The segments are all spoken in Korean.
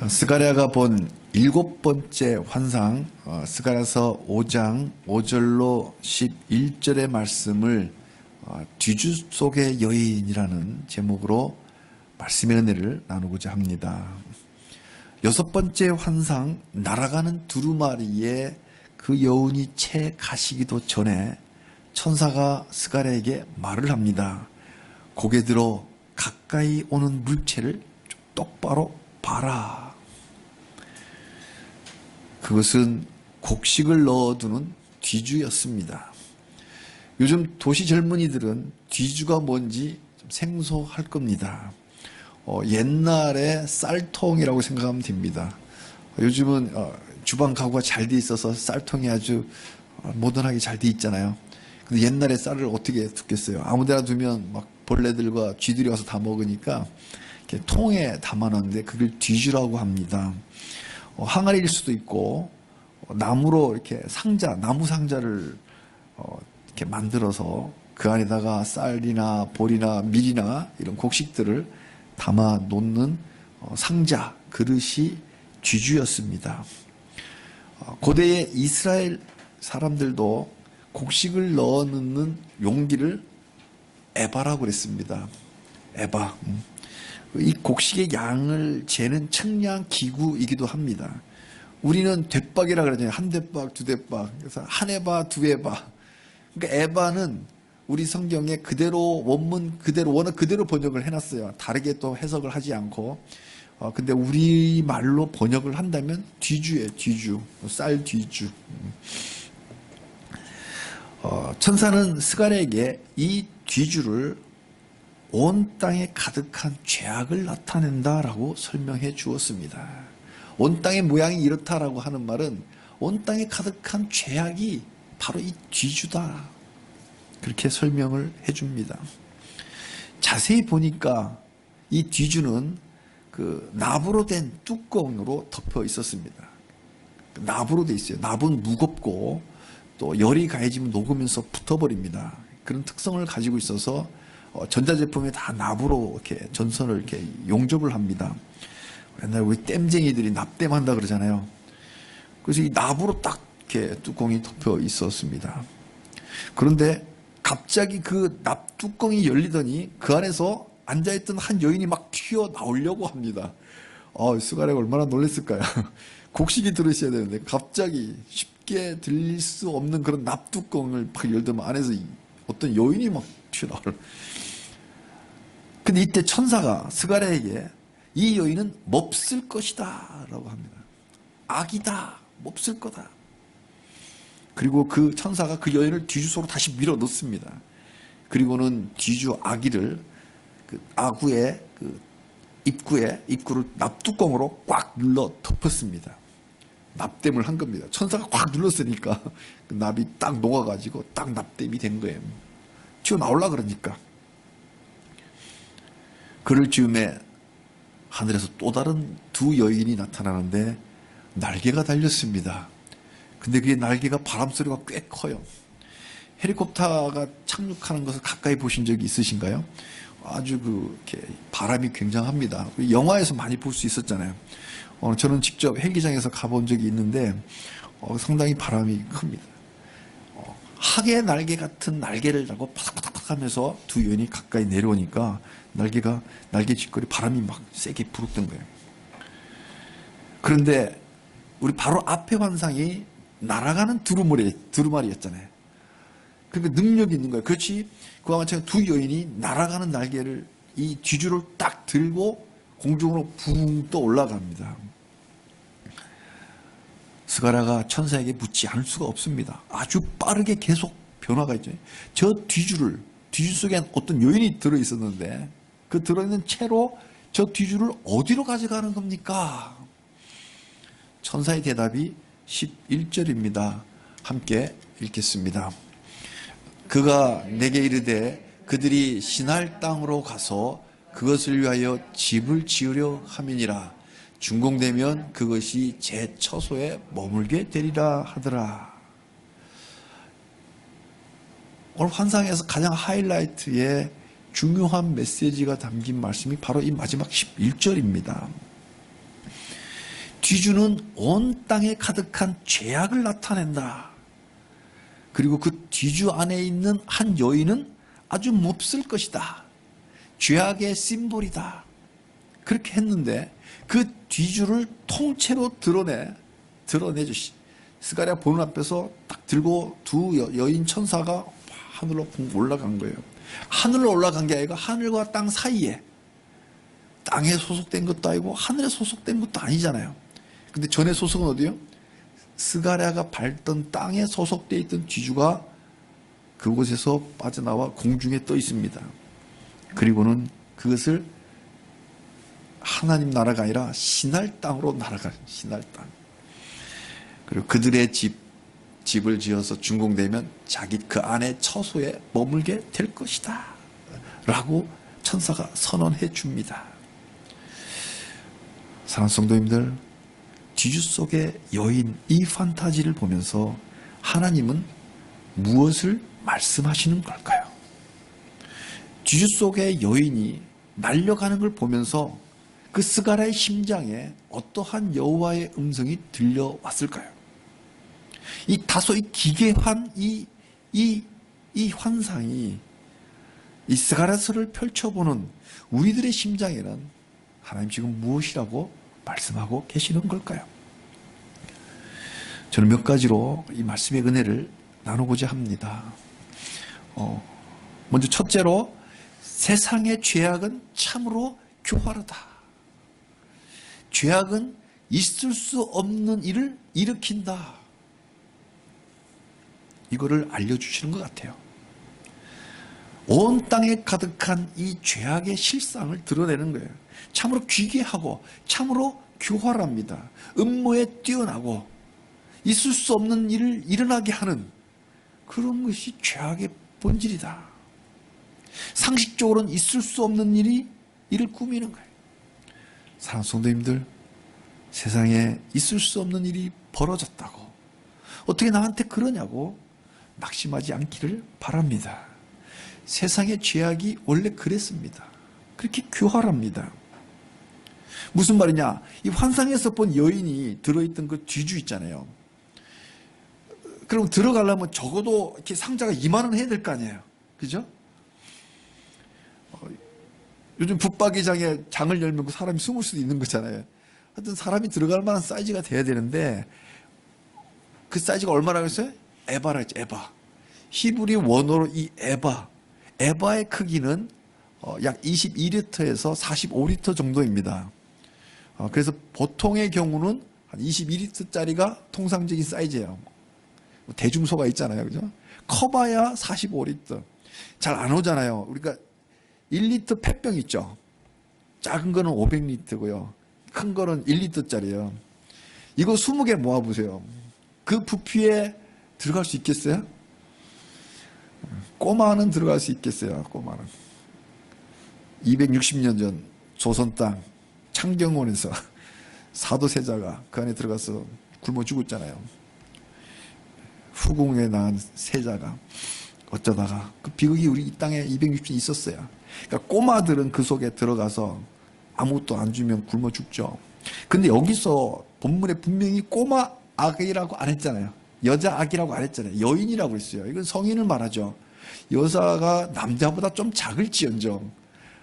스가랴가 본 7번째 환상, 스가랴서 5장 5절로 11절의 말씀을 뒤주 속의 여인이라는 제목으로 말씀의 은혜를 나누고자 합니다. 6번째 환상, 날아가는 두루마리에 그 여운이 채 가시기도 전에 천사가 스가랴에게 말을 합니다. 고개 들어 가까이 오는 물체를 똑바로 봐라. 그것은 곡식을 넣어두는 뒤주였습니다. 요즘 도시 젊은이들은 뒤주가 뭔지 좀 생소할 겁니다. 옛날에 쌀통이라고 생각하면 됩니다. 요즘은 주방 가구가 잘 돼 있어서 쌀통이 아주 모던하게 잘 돼 있잖아요. 근데 옛날에 쌀을 어떻게 뒀겠어요? 아무데나 두면 막 벌레들과 쥐들이 와서 다 먹으니까 이렇게 통에 담아놨는데 그걸 뒤주라고 합니다. 항아리일 수도 있고 나무로 이렇게 상자, 나무 상자를 이렇게 만들어서 그 안에다가 쌀이나 보리나 밀이나 이런 곡식들을 담아 놓는 상자, 그릇이 뒤주였습니다. 고대의 이스라엘 사람들도 곡식을 넣어 넣는 용기를 에바라고 그랬습니다. 에바. 이 곡식의 양을 재는 측량 기구이기도 합니다. 우리는 대박이라 그러잖아요. 한 대박, 두 대박. 그래서 한 에바, 두 에바. 그러니까 에바는 우리 성경에 그대로 원문 그대로 원어 그대로 번역을 해놨어요. 다르게 또 해석을 하지 않고. 근데 우리 말로 번역을 한다면 뒤주예요. 뒤주. 쌀 뒤주. 천사는 스가랴에게 이 뒤주를 온 땅에 가득한 죄악을 나타낸다라고 설명해 주었습니다. 온 땅의 모양이 이렇다라고 하는 말은 온 땅에 가득한 죄악이 바로 이 뒤주다. 그렇게 설명을 해 줍니다. 자세히 보니까 이 뒤주는 그 납으로 된 뚜껑으로 덮여 있었습니다. 납으로 돼 있어요. 납은 무겁고 또 열이 가해지면 녹으면서 붙어버립니다. 그런 특성을 가지고 있어서 전자제품에 다 납으로 이렇게 전선을 이렇게 용접을 합니다. 옛날에 우리 땜쟁이들이 납땜한다 그러잖아요. 그래서 이 납으로 딱 이렇게 뚜껑이 덮여 있었습니다. 그런데 갑자기 그 납 뚜껑이 열리더니 그 안에서 앉아있던 한 여인이 막 튀어나오려고 합니다. 스가랴가 얼마나 놀랐을까요? 곡식이 들으셔야 되는데 갑자기 쉽게 들릴 수 없는 그런 납 뚜껑을 막 열더니 안에서 어떤 여인이 막 튀어나올. 근데 이때 천사가 스가랴에게 이 여인은 몹쓸 것이다 라고 합니다. 악이다. 몹쓸 거다. 그리고 그 천사가 그 여인을 뒤주소로 다시 밀어 넣습니다. 그리고는 뒤주 아기를 그 아구의 그 입구를 납뚜껑으로 꽉 눌러 덮었습니다. 납땜을 한 겁니다. 천사가 꽉 눌렀으니까 그 납이 딱 녹아가지고 딱 납땜이 된 거예요. 튀어나오려고 그러니까. 그럴 즈음에 하늘에서 또 다른 두 여인이 나타나는데 날개가 달렸습니다. 근데 그게 날개가 바람소리가 꽤 커요. 헬리콥터가 착륙하는 것을 가까이 보신 적이 있으신가요? 아주 이렇게 바람이 굉장합니다. 영화에서 많이 볼 수 있었잖아요. 저는 직접 헬기장에서 가본 적이 있는데 상당히 바람이 큽니다. 학의 날개 같은 날개를 달고 파닥파닥 하면서 두 여인이 가까이 내려오니까 날개 뒷걸이 바람이 막 세게 부르던 거예요. 그런데 우리 바로 앞에 환상이 날아가는 두루마리였잖아요. 그러니까 능력이 있는 거예요. 그렇지? 그와 마찬가지로 두 여인이 날아가는 날개를 이 뒤주를 딱 들고 공중으로 붕 떠 올라갑니다. 스가랴가 천사에게 묻지 않을 수가 없습니다. 아주 빠르게 계속 변화가 있죠. 저 뒤주 속에 어떤 여인이 들어있었는데 그 들어있는 채로 저 뒤주를 어디로 가져가는 겁니까? 천사의 대답이 11절입니다. 함께 읽겠습니다. 그가 내게 이르되 그들이 시날 땅으로 가서 그것을 위하여 집을 지으려 함이니라. 준공되면 그것이 제 처소에 머물게 되리라 하더라. 오늘 환상에서 가장 하이라이트의 중요한 메시지가 담긴 말씀이 바로 이 마지막 11절입니다. 뒤주는 온 땅에 가득한 죄악을 나타낸다. 그리고 그 뒤주 안에 있는 한 여인은 아주 몹쓸 것이다. 죄악의 심볼이다. 그렇게 했는데 그 뒤주를 통째로 드러내 주시. 스가랴 보는 앞에서 딱 들고 두 여인 천사가 하늘로 올라간 거예요. 하늘로 올라간 게 아니라 하늘과 땅 사이에, 땅에 소속된 것도 아니고 하늘에 소속된 것도 아니잖아요. 근데 전에 소속은 어디요? 스가랴가 밟던 땅에 소속되어 있던 뒤주가 그곳에서 빠져나와 공중에 떠 있습니다. 그리고는 그것을 하나님 나라가 아니라 신할 땅으로 날아가요. 신할 땅. 그리고 그들의 집을 지어서 준공되면 자기 그 안에 처소에 머물게 될 것이다. 라고 천사가 선언해 줍니다. 사랑하는 성도님들, 뒤주 속의 여인, 이 판타지를 보면서 하나님은 무엇을 말씀하시는 걸까요? 뒤주 속의 여인이 날려가는 걸 보면서 그 스가랴의 심장에 어떠한 여호와의 음성이 들려왔을까요? 이 다소 기괴한 이 환상이 이 스가랴서를 펼쳐보는 우리들의 심장에는 하나님 지금 무엇이라고 말씀하고 계시는 걸까요? 저는 몇 가지로 이 말씀의 은혜를 나누고자 합니다. 먼저 첫째로, 세상의 죄악은 참으로 교활하다. 죄악은 있을 수 없는 일을 일으킨다. 이거를 알려주시는 것 같아요. 온 땅에 가득한 이 죄악의 실상을 드러내는 거예요. 참으로 기괴하고 참으로 교활합니다. 음모에 뛰어나고 있을 수 없는 일을 일어나게 하는 그런 것이 죄악의 본질이다. 상식적으로는 있을 수 없는 일을 꾸미는 거예요. 사랑하는 성도님들, 세상에 있을 수 없는 일이 벌어졌다고, 어떻게 나한테 그러냐고 낙심하지 않기를 바랍니다. 세상의 죄악이 원래 그랬습니다. 그렇게 교활합니다. 무슨 말이냐? 이 환상에서 본 여인이 들어있던 그 뒤주 있잖아요. 그럼 들어가려면 적어도 이렇게 상자가 이만은 해야 될 거 아니에요. 그죠? 요즘 붙박이장에 장을 열면 그 사람이 숨을 수도 있는 거잖아요. 하여튼 사람이 들어갈 만한 사이즈가 돼야 되는데, 그 사이즈가 얼마라고 했어요? 에바라 했죠, 에바. 히브리 원어로 이 에바의 크기는 약 22리터에서 45리터 정도입니다. 그래서 보통의 경우는 한 22리터짜리가 통상적인 사이즈예요. 대중소가 있잖아요. 그죠? 커봐야 45리터. 잘 안 오잖아요. 우리가 1리터 펫병 있죠? 작은 거는 500리터고요. 큰 거는 1리터짜리예요. 이거 20개 모아보세요. 그 부피에 들어갈 수 있겠어요? 꼬마는 들어갈 수 있겠어요. 꼬마는. 260년 전 조선 땅 창경원에서 사도세자가 그 안에 들어가서 굶어 죽었잖아요. 후궁에 낳은 세자가 어쩌다가 그 비극이 우리 이 땅에 260년 있었어요. 그러니까 꼬마들은 그 속에 들어가서 아무것도 안 주면 굶어 죽죠. 근데 여기서 본문에 분명히 꼬마 아기라고 안 했잖아요. 여자 아기라고 안 했잖아요. 여인이라고 했어요. 이건 성인을 말하죠. 여자가 남자보다 좀 작을지언정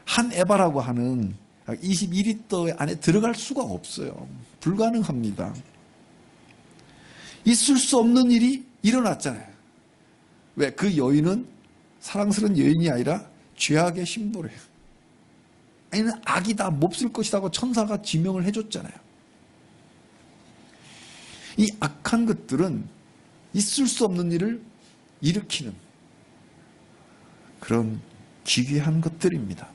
한 에바라고 하는 22리터 안에 들어갈 수가 없어요. 불가능합니다. 있을 수 없는 일이 일어났잖아요. 왜? 그 여인은 사랑스러운 여인이 아니라 죄악의 심보래요. 아니면 악이다, 몹쓸 것이라고 천사가 지명을 해줬잖아요. 이 악한 것들은 있을 수 없는 일을 일으키는 그런 기괴한 것들입니다.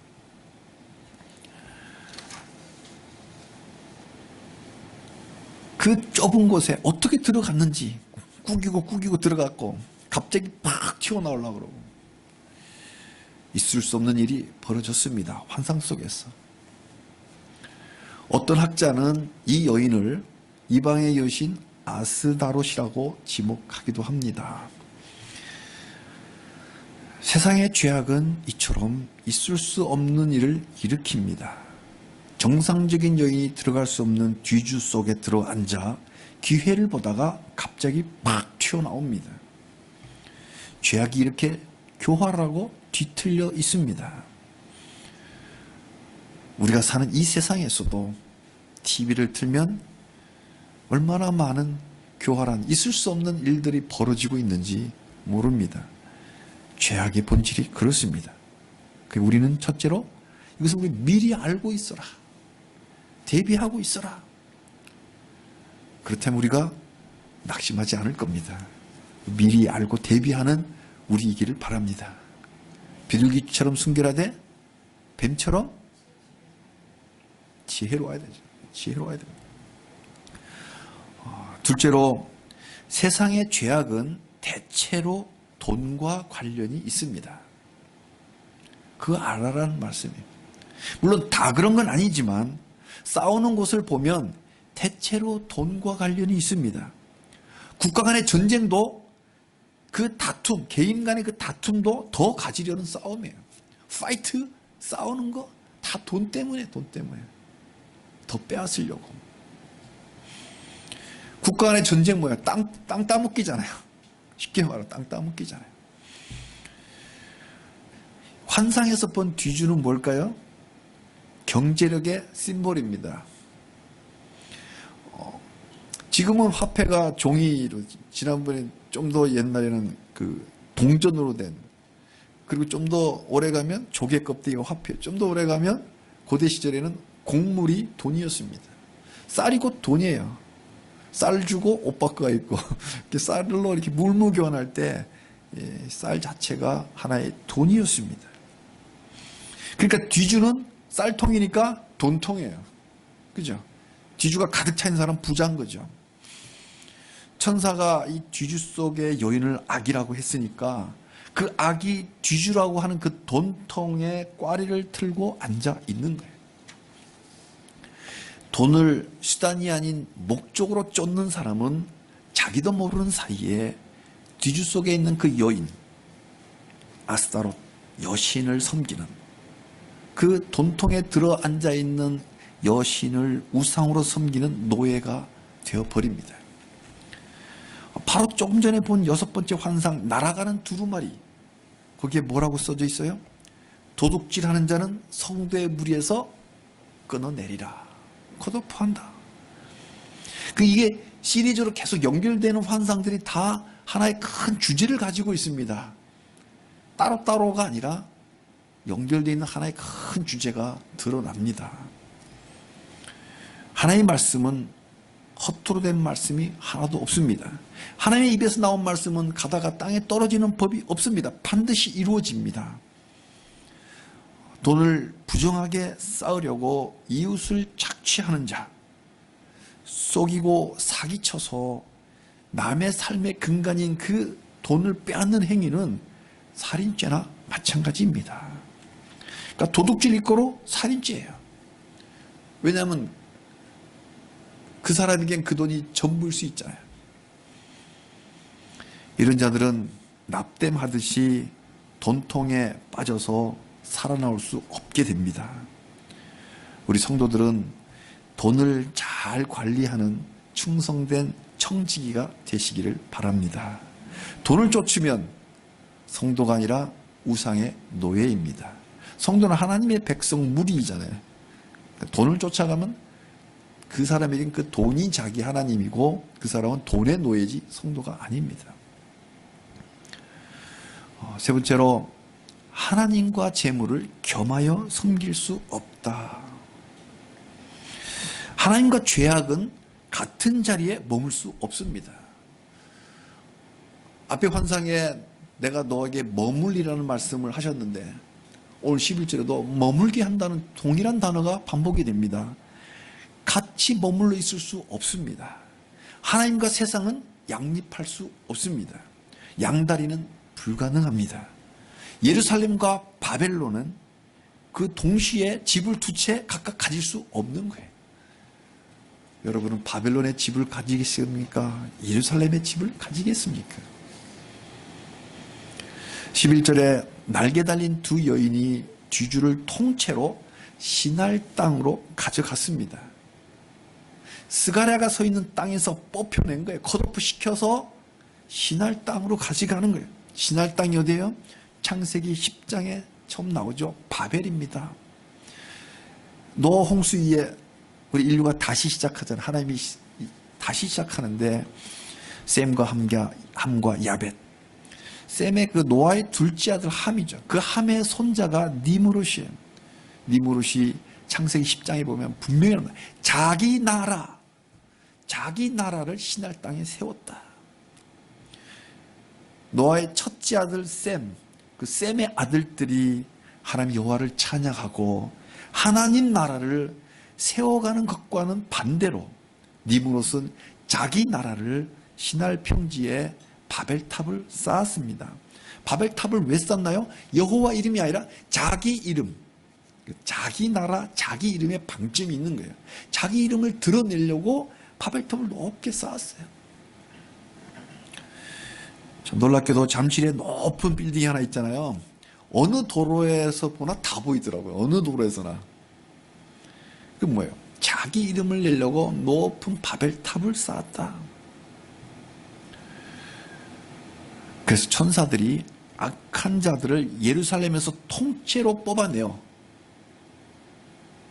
그 좁은 곳에 어떻게 들어갔는지 꾸기고 들어갔고 갑자기 팍 튀어나오려고 그러고 있을 수 없는 일이 벌어졌습니다. 환상 속에서. 어떤 학자는 이 여인을 이방의 여신 아스다롯이라고 지목하기도 합니다. 세상의 죄악은 이처럼 있을 수 없는 일을 일으킵니다. 정상적인 여인이 들어갈 수 없는 뒤주 속에 들어앉아 기회를 보다가 갑자기 막 튀어나옵니다. 죄악이 이렇게 교활하고 뒤틀려 있습니다. 우리가 사는 이 세상에서도 TV를 틀면 얼마나 많은 교활한 있을 수 없는 일들이 벌어지고 있는지 모릅니다. 죄악의 본질이 그렇습니다. 우리는 첫째로 이것을 우리 미리 알고 있어라. 대비하고 있어라. 그렇다면 우리가 낙심하지 않을 겁니다. 미리 알고 대비하는 우리이기를 바랍니다. 비둘기처럼 순결하되 뱀처럼 지혜로워야 되죠. 지혜로워야 됩니다. 둘째로 세상의 죄악은 대체로 돈과 관련이 있습니다. 그거 알아라는 말씀이에요. 물론 다 그런 건 아니지만 싸우는 곳을 보면 대체로 돈과 관련이 있습니다. 국가 간의 전쟁도 그 다툼, 개인 간의 그 다툼도 더 가지려는 싸움이에요. 파이트, 싸우는 거 다 돈 때문에, 돈 때문에. 더 빼앗으려고. 국가 간의 전쟁 뭐야? 땅 따먹기잖아요. 쉽게 말하면 땅 따먹기잖아요. 환상에서 본 뒤주는 뭘까요? 경제력의 심볼입니다. 지금은 화폐가 종이로, 지난번에 좀 더 옛날에는 그 동전으로 된, 그리고 좀 더 오래 가면 조개 껍데기가 화폐, 좀 더 오래 가면 고대 시절에는 곡물이 돈이었습니다. 쌀이 곧 돈이에요. 쌀 주고 옷 바꿔 입고 쌀로 이렇게 물무 교환할 때 쌀 자체가 하나의 돈이었습니다. 그러니까 뒤주는 쌀통이니까 돈통이에요. 그죠? 뒤주가 가득 차 있는 사람은 부자인 거죠. 천사가 이 뒤주 속의 여인을 악이라고 했으니까 그 악이 뒤주라고 하는 그 돈통에 꽈리를 틀고 앉아 있는 거예요. 돈을 수단이 아닌 목적으로 쫓는 사람은 자기도 모르는 사이에 뒤주 속에 있는 그 여인, 아스타롯, 여신을 섬기는, 그 돈통에 들어 앉아 있는 여신을 우상으로 섬기는 노예가 되어버립니다. 바로 조금 전에 본 6번째 환상, 날아가는 두루마리, 거기에 뭐라고 써져 있어요? 도둑질하는 자는 성도의 무리에서 끊어내리라. 컷오프한다. 이게 시리즈로 계속 연결되는 환상들이 다 하나의 큰 주제를 가지고 있습니다. 따로따로가 아니라 연결되어 있는 하나의 큰 주제가 드러납니다. 하나님의 말씀은 허투루 된 말씀이 하나도 없습니다. 하나님의 입에서 나온 말씀은 가다가 땅에 떨어지는 법이 없습니다. 반드시 이루어집니다. 돈을 부정하게 쌓으려고 이웃을 착취하는 자, 속이고 사기쳐서 남의 삶의 근간인 그 돈을 빼앗는 행위는 살인죄나 마찬가지입니다. 그러니까 도둑질 일거로 살인죄예요. 왜냐하면 그 사람에겐 그 돈이 전부일 수 있잖아요. 이런 자들은 납땜하듯이 돈통에 빠져서 살아나올 수 없게 됩니다. 우리 성도들은 돈을 잘 관리하는 충성된 청지기가 되시기를 바랍니다. 돈을 쫓으면 성도가 아니라 우상의 노예입니다. 성도는 하나님의 백성 무리이잖아요. 돈을 쫓아가면 그 사람에겐 그 돈이 자기 하나님이고 그 사람은 돈의 노예지 성도가 아닙니다. 세 번째로 하나님과 재물을 겸하여 섬길 수 없다. 하나님과 죄악은 같은 자리에 머물 수 없습니다. 앞에 환상에 내가 너에게 머물리라는 말씀을 하셨는데 오늘 11절에도 머물게 한다는 동일한 단어가 반복이 됩니다. 같이 머물러 있을 수 없습니다. 하나님과 세상은 양립할 수 없습니다. 양다리는 불가능합니다. 예루살렘과 바벨론은 그 동시에 집을 두 채 각각 가질 수 없는 거예요. 여러분은 바벨론의 집을 가지겠습니까? 예루살렘의 집을 가지겠습니까? 11절에 날개 달린 두 여인이 뒤주를 통째로 시날 땅으로 가져갔습니다. 스가랴가 서 있는 땅에서 뽑혀낸 거예요. 컷오프 시켜서 시날 땅으로 가져가는 거예요. 시날 땅이 어디예요? 창세기 10장에 처음 나오죠. 바벨입니다. 노아 홍수 위에 우리 인류가 다시 시작하잖아요. 하나님이 다시 시작하는데 셈과 함과 야벳. 셈의 그 노아의 둘째 아들 함이죠. 그 함의 손자가 니무롯이에요. 니무롯이 창세기 10장에 보면 분명히 나옵니다. 자기 나라를 시날 땅에 세웠다. 노아의 첫째 아들 셈, 그 셈의 아들들이 하나님 여호와를 찬양하고 하나님 나라를 세워가는 것과는 반대로 니무롯은 자기 나라를 시날 평지에 바벨탑을 쌓았습니다. 바벨탑을 왜 쌓나요? 여호와 이름이 아니라 자기 이름, 자기 나라, 자기 이름에 방점이 있는 거예요. 자기 이름을 드러내려고 바벨탑을 높게 쌓았어요. 참 놀랍게도 잠실에 높은 빌딩이 하나 있잖아요. 어느 도로에서 보나 다 보이더라고요. 어느 도로에서나. 그 뭐예요? 자기 이름을 내려고 높은 바벨탑을 쌓았다. 그래서 천사들이 악한 자들을 예루살렘에서 통째로 뽑아내요.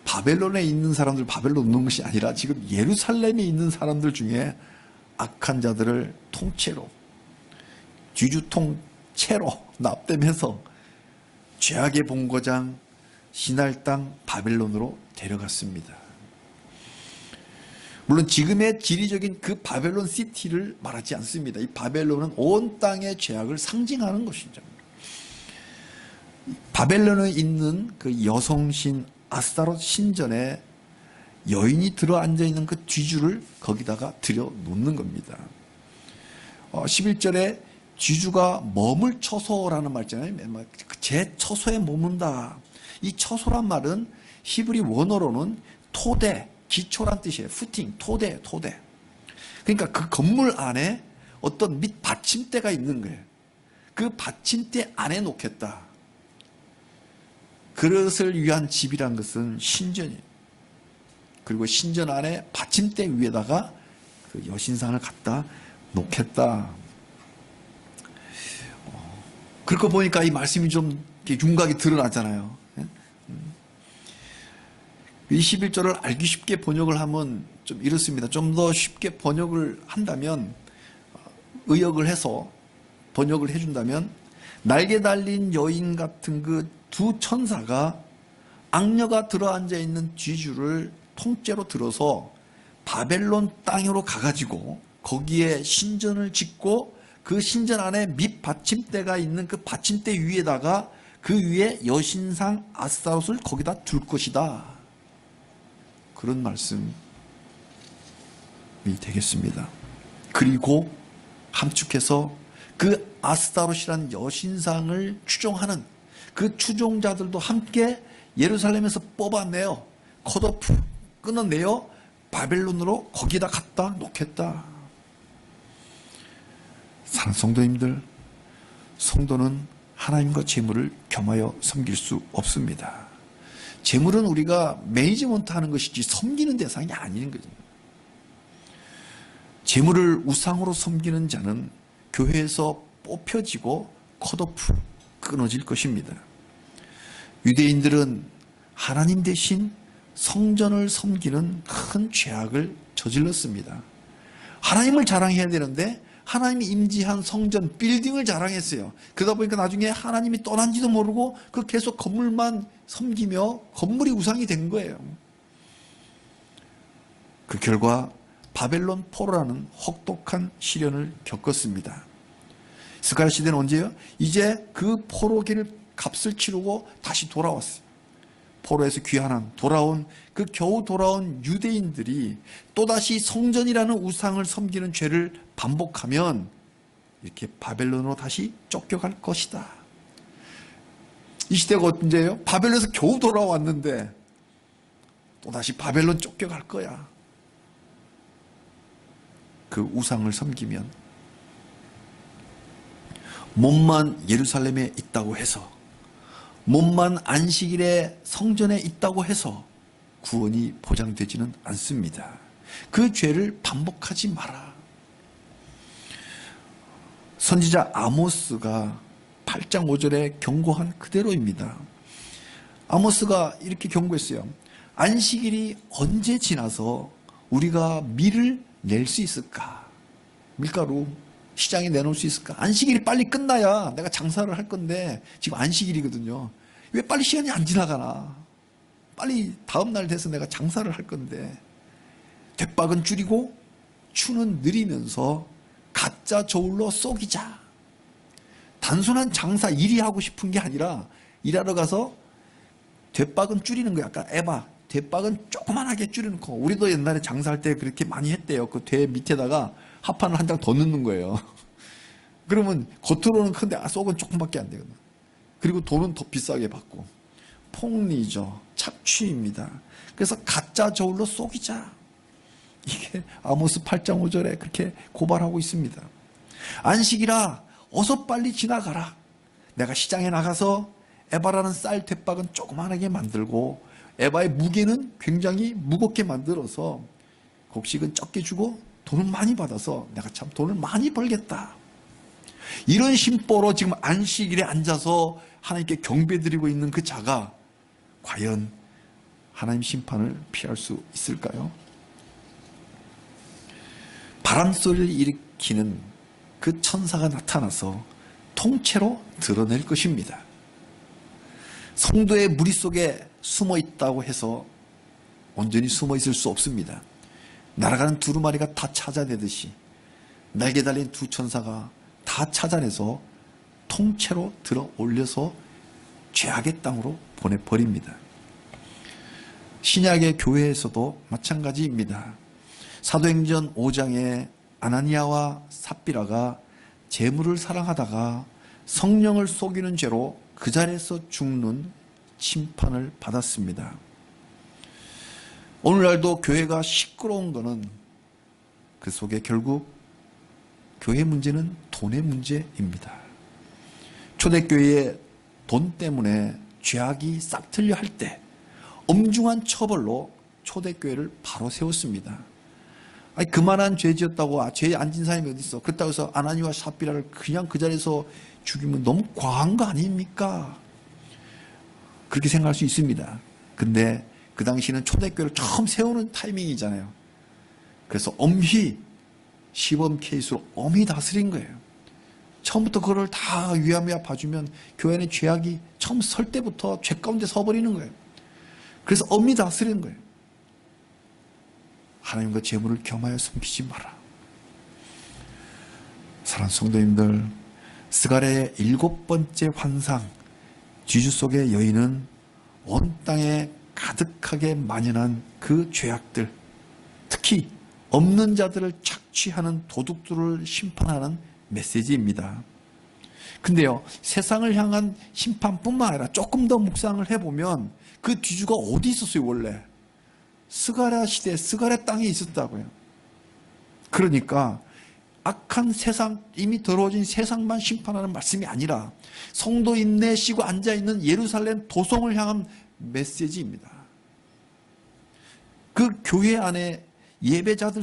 바벨론에 있는 사람들 바벨론 놓는 것이 아니라 지금 예루살렘에 있는 사람들 중에 악한 자들을 통째로 뒤주 통째로 납땜해서 죄악의 본거장 시날 땅 바벨론으로 데려갔습니다. 물론 지금의 지리적인 그 바벨론 시티를 말하지 않습니다. 이 바벨론은 온 땅의 죄악을 상징하는 것이죠. 바벨론에 있는 그 여성신 아스타롯 신전에 여인이 들어앉아 있는 그 뒤주를 거기다가 들여 놓는 겁니다. 11절에 뒤주가 머물 처소라는 말 있잖아요. 제 처소에 머문다. 이 처소란 말은 히브리 원어로는 토대, 기초란 뜻이에요. 푸팅, 토대. 그러니까 그 건물 안에 어떤 밑 받침대가 있는 거예요. 그 받침대 안에 놓겠다. 그것을 위한 집이란 것은 신전이에요. 그리고 신전 안에 받침대 위에다가 그 여신상을 갖다 놓겠다. 그렇게 보니까 이 말씀이 좀 윤곽이 드러나잖아요. 21절을 알기 쉽게 번역을 하면 좀 이렇습니다. 좀 더 쉽게 번역을 한다면, 의역을 해서 번역을 해준다면, 날개 달린 여인 같은 그 두 천사가 악녀가 들어앉아 있는 뒤주를 통째로 들어서 바벨론 땅으로 가가지고 거기에 신전을 짓고 그 신전 안에 밑 받침대가 있는 그 받침대 위에다가 그 위에 여신상 아스타롯을 거기다 둘 것이다. 그런 말씀이 되겠습니다. 그리고 함축해서 그 아스타롯이라는 여신상을 추종하는 그 추종자들도 함께 예루살렘에서 뽑아내요. 컷오프 끊어내요. 바벨론으로 거기다 갖다 놓겠다. 사랑하는 성도님들, 성도는 하나님과 재물을 겸하여 섬길 수 없습니다. 재물은 우리가 매니지먼트 하는 것이지 섬기는 대상이 아닌 거죠. 재물을 우상으로 섬기는 자는 교회에서 뽑혀지고 컷오프 끊어질 것입니다. 유대인들은 하나님 대신 성전을 섬기는 큰 죄악을 저질렀습니다. 하나님을 자랑해야 되는데 하나님이 임재한 성전 빌딩을 자랑했어요. 그러다 보니까 나중에 하나님이 떠난지도 모르고 그 계속 건물만 섬기며 건물이 우상이 된 거예요. 그 결과 바벨론 포로라는 혹독한 시련을 겪었습니다. 스가랴 시대는 언제요? 이제 그 포로기를 값을 치르고 다시 돌아왔어요. 포로에서 귀환한 그 겨우 돌아온 유대인들이 또다시 성전이라는 우상을 섬기는 죄를 반복하면 이렇게 바벨론으로 다시 쫓겨갈 것이다. 이 시대가 언제예요? 바벨론에서 겨우 돌아왔는데 또다시 바벨론 쫓겨갈 거야. 그 우상을 섬기면 몸만 예루살렘에 있다고 해서 몸만 안식일에 성전에 있다고 해서 구원이 보장되지는 않습니다. 그 죄를 반복하지 마라. 선지자 아모스가 8장 5절에 경고한 그대로입니다. 아모스가 이렇게 경고했어요. 안식일이 언제 지나서 우리가 밀을 낼 수 있을까? 밀가루 시장에 내놓을 수 있을까? 안식일이 빨리 끝나야 내가 장사를 할 건데 지금 안식일이거든요. 왜 빨리 시간이 안 지나가나? 빨리 다음 날 돼서 내가 장사를 할 건데 대박은 줄이고 추는 느리면서 가짜 저울로 속이자. 단순한 장사 일이 하고 싶은 게 아니라 일하러 가서 대박은 줄이는 거야. 아까 에바 대박은 조그만하게 줄여놓고 우리도 옛날에 장사할 때 그렇게 많이 했대요. 그 대 밑에다가 합판을 한 장 더 넣는 거예요. 그러면 겉으로는 큰데 속은 조금밖에 안 되거든. 그리고 돈은 더 비싸게 받고 폭리죠. 착취입니다. 그래서 가짜 저울로 속이자. 이게 아모스 8장 5절에 그렇게 고발하고 있습니다. 안식이라 어서 빨리 지나가라. 내가 시장에 나가서 에바라는 쌀 대박은 조그만하게 만들고 에바의 무게는 굉장히 무겁게 만들어서 곡식은 적게 주고 돈은 많이 받아서 내가 참 돈을 많이 벌겠다. 이런 심보로 지금 안식일에 앉아서 하나님께 경배드리고 있는 그 자가 과연 하나님 심판을 피할 수 있을까요? 바람소리를 일으키는 그 천사가 나타나서 통째로 드러낼 것입니다. 성도의 무리 속에 숨어 있다고 해서 온전히 숨어 있을 수 없습니다. 날아가는 두루마리가 다 찾아내듯이 날개 달린 두 천사가 다 찾아내서 통째로 들어 올려서 죄악의 땅으로 보내버립니다. 신약의 교회에서도 마찬가지입니다. 사도행전 5장에 아나니아와 삽비라가 재물을 사랑하다가 성령을 속이는 죄로 그 자리에서 죽는 심판을 받았습니다. 오늘날도 교회가 시끄러운 것은 그 속에 결국 교회 문제는 돈의 문제입니다. 초대교회의 돈 때문에 죄악이 싹틀려 할 때 엄중한 처벌로 초대교회를 바로 세웠습니다. 아니, 그만한 죄 지었다고 죄에 안 진 사람이 어디 있어? 그렇다고 해서 아나니와 삽비라를 그냥 그 자리에서 죽이면 너무 과한 거 아닙니까? 그렇게 생각할 수 있습니다. 근데 그 당시는 초대교회를 처음 세우는 타이밍이잖아요. 그래서 엄히 시범 케이스로 엄히 다스린 거예요. 처음부터 그걸 다 위하며 봐주면 교회는 죄악이 처음 설 때부터 죄 가운데 서버리는 거예요. 그래서 엄히 다스리는 거예요. 하나님과 재물을 겸하여 숨기지 마라. 사랑하는 성도님들, 스가랴의 7번째 환상, 뒤주 속의 여인은 온 땅에 가득하게 만연한 그 죄악들, 특히 없는 자들을 착취하는 도둑들을 심판하는 메시지입니다. 근데요, 세상을 향한 심판뿐만 아니라 조금 더 묵상을 해보면 그 뒤주가 어디 있었어요, 원래? 스가랴 시대, 스가랴 땅에 있었다고요. 그러니까 악한 세상, 이미 더러워진 세상만 심판하는 말씀이 아니라 성도 인내시고 앉아있는 예루살렘 도성을 향한 메시지입니다. 그 교회 안에 예배자들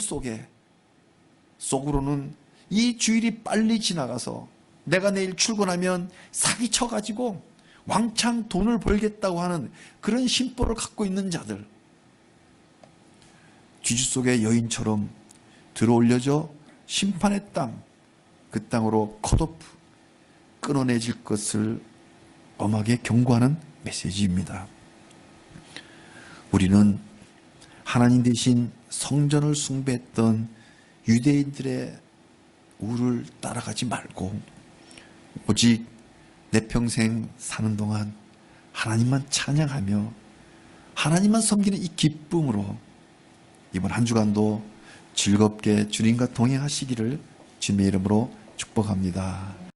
속으로는 이 주일이 빨리 지나가서 내가 내일 출근하면 사기쳐가지고 왕창 돈을 벌겠다고 하는 그런 심보를 갖고 있는 자들, 뒤주 속의 여인처럼 들어올려져 심판의 땅, 그 땅으로 컷오프, 끊어내질 것을 엄하게 경고하는 메시지입니다. 우리는 하나님 대신 성전을 숭배했던 유대인들의 우를 따라가지 말고 오직 내 평생 사는 동안 하나님만 찬양하며 하나님만 섬기는 이 기쁨으로 이번 한 주간도 즐겁게 주님과 동행하시기를 주님의 이름으로 축복합니다.